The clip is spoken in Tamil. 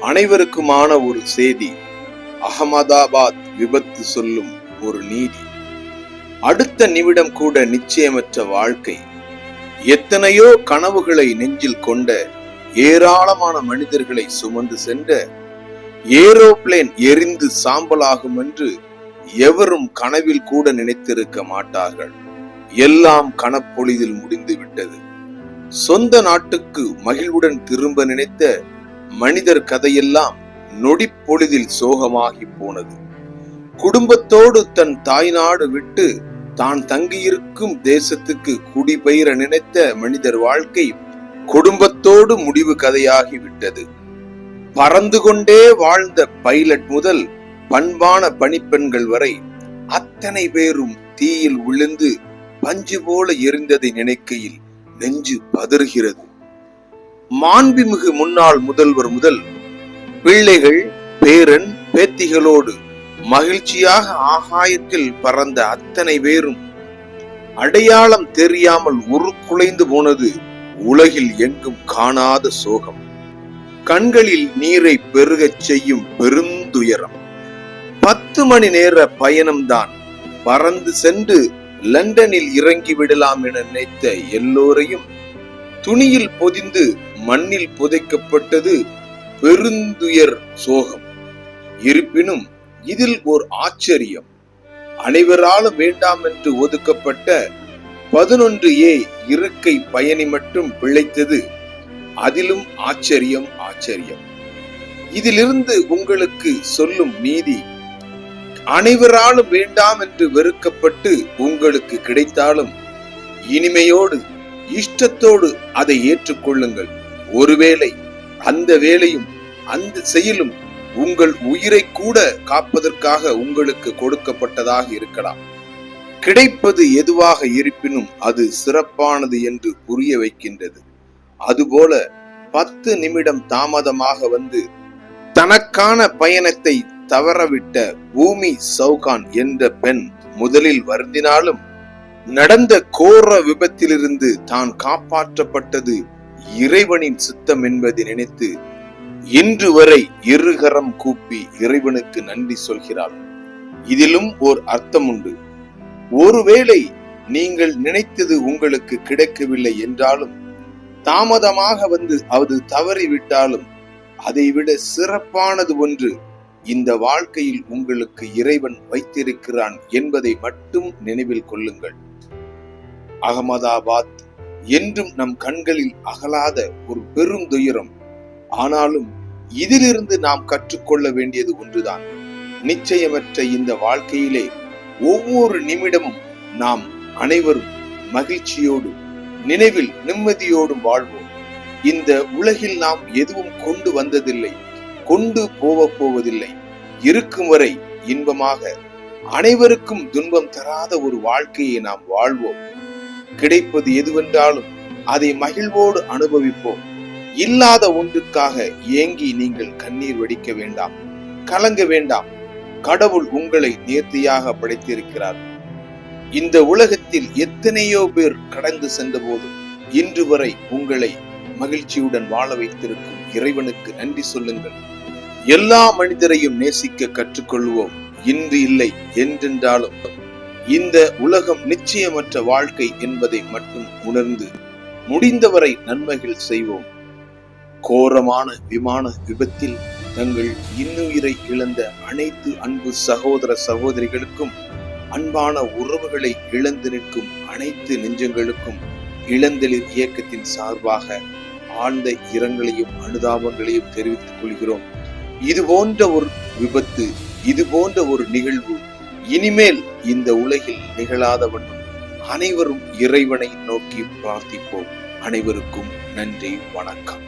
அனைவருக்குமான ஒரு செய்தி. அகமதாபாத் விபத்து சொல்லும் ஒரு நீதி. அடுத்த நிமிடம் கூட நிச்சயமற்ற வாழ்க்கை. எத்தனையோ கனவுகளை நெஞ்சில் கொண்ட ஏராளமான மனிதர்களை சுமந்து சென்ற ஏரோப்ளேன் எரிந்து சாம்பலாகும் என்று எவரும் கனவில் கூட நினைத்திருக்க மாட்டார்கள். எல்லாம் கனப்பொழுதில் முடிந்து விட்டது. சொந்த நாட்டுக்கு மகிழ்வுடன் திரும்ப நினைத்த மனிதர் கதையெல்லாம் நொடிப்பொழுதில் சோகமாகி போனது. குடும்பத்தோடு தன் தாய்நாடு விட்டு தான் தங்கியிருக்கும் தேசத்துக்கு குடிபெயர நினைத்த மனிதர் வாழ்க்கை குடும்பத்தோடு முடிவு கதையாகி விட்டது. பறந்து கொண்டே வாழ்ந்த பைலட் முதல் பண்பான பணிப்பெண்கள் வரை அத்தனை பேரும் தீயில் விழுந்து பஞ்சு போல எரிந்ததை நினைக்கையில் நெஞ்சு பதறுகிறது. மாண்புமிகு முன்னாள் முதல்வர் முதல் பிள்ளைகள், பேரன், பேத்திகளோடு மகிழ்ச்சியாக ஆகாயத்தில் பறந்த அத்தனை பேரும் அடையாளம் தெரியாமல் உருக்குலைந்து போனது உலகில் எங்கும் காணாத சோகம். கண்களில் நீரை பெருகச் செய்யும் பெருந்துயரம். 10 மணி நேர பயணம்தான். பறந்து சென்று லண்டனில் இறங்கி விடலாம் என நினைத்த எல்லோரையும் துணியில் பொதிந்து மண்ணில் புதைக்கப்பட்டது பெருந்துயர் சோகம். இருப்பினும் இதில் ஒரு ஆச்சரியம். அனைவராலும் வேண்டாம் என்று ஒதுக்கப்பட்ட 11A இருக்கை பயணி மட்டும் பிழைத்தது. அதிலும் ஆச்சரியம். இதிலிருந்து உங்களுக்கு சொல்லும் நீதி, அனைவராலும் வேண்டாம் என்று வெறுக்கப்பட்டு உங்களுக்கு கிடைத்தாலும் இனிமையோடு இஷ்டத்தோடு அதை ஏற்றுக்கொள்ளுங்கள். ஒருவேளை அந்த வேலையும் அந்த செயலும் உங்கள் உயிரை கூட காப்பதற்காக உங்களுக்கு கொடுக்கப்பட்டதாக இருக்கலாம். கிடைப்பது எதுவாக இருப்பினும் அது சிறப்பானது என்று புரிய வைக்கின்றது. அதுபோல 10 நிமிடம் தாமதமாக வந்து தனக்கான பயணத்தை தவறவிட்ட பூமி சௌகான் என்ற பெண் முதலில் வருந்தினாலும் நடந்த கோர விபத்திலிருந்து தான் காப்பாற்றப்பட்டது இறைவனின் சித்தம் என்பதை நினைத்து இன்று வரை இருகரம் கூப்பி இறைவனுக்கு நன்றி சொல்கிறாள். இதிலும் ஓர் அர்த்தம் உண்டு. ஒருவேளை நீங்கள் நினைத்தது உங்களுக்கு கிடைக்கவில்லை என்றாலும், தாமதமாக வந்து அது தவறிவிட்டாலும், அதைவிட சிறப்பானது ஒன்று இந்த வாழ்க்கையில் உங்களுக்கு இறைவன் வைத்திருக்கிறான் என்பதை மட்டும் நினைவில் கொள்ளுங்கள். அகமதாபாத் என்றும் நம் கண்களில் அகலாத ஒரு பெரும் துயரம். ஆனாலும் இதிலிருந்து நாம் கற்றுக்கொள்ள வேண்டியது ஒன்றுதான். நிச்சயமற்ற இந்த வாழ்க்கையிலே ஒவ்வொரு நிமிடமும் நாம் அனைவரும் மகிழ்ச்சியோடு, நினைவில் நிம்மதியோடும் வாழ்வோம். இந்த உலகில் நாம் எதுவும் கொண்டு வந்ததில்லை, கொண்டு போவதில்லை. இருக்கும் வரை இன்பமாக, அனைவருக்கும் துன்பம் தராத ஒரு வாழ்க்கையை நாம் வாழ்வோம். கிடைப்பது எதுவென்றாலும் அதை மகிழ்வோடு அனுபவிப்போம். இல்லாத ஒன்றுக்காக ஏங்கி நீங்கள் கண்ணீர் வடிக்க வேண்டாம், கலங்க வேண்டாம். கடவுள் உங்களை நேர்த்தியாக படைத்திருக்கிறார். இந்த உலகத்தில் எத்தனையோ பேர் கடந்து சென்ற போதும் இன்று வரை உங்களை மகிழ்ச்சியுடன் வாழ வைத்திருக்கும் இறைவனுக்கு நன்றி சொல்லுங்கள். எல்லா மனிதரையும் நேசிக்க கற்றுக்கொள்வோம். இன்று இல்லை என்றென்றாலும் இந்த உலகம் நிச்சயமற்ற வாழ்க்கை என்பதை மட்டும் உணர்ந்து முடிந்தவரை நன்மைகள் செய்வோம். கோரமான விமான விபத்தில் தங்கள் இன்னுயிரை இழந்த அனைத்து அன்பு சகோதர சகோதரிகளுக்கும், அன்பான உறவுகளை இழந்து நிற்கும் அனைத்து நெஞ்சங்களுக்கும் இளந்தளிர் இயக்கத்தின் சார்பாக ஆழ்ந்த இரங்கலையும் அனுதாபங்களையும் தெரிவித்துக் கொள்கிறோம். இது போன்ற ஒரு விபத்து, இது போன்ற ஒரு நிகழ்வு இனிமேல் இந்த உலகில் நிகழாத வண்ணம் அனைவரும் இறைவனை நோக்கி பிரார்த்திப்போம். அனைவருக்கும் நன்றி, வணக்கம்.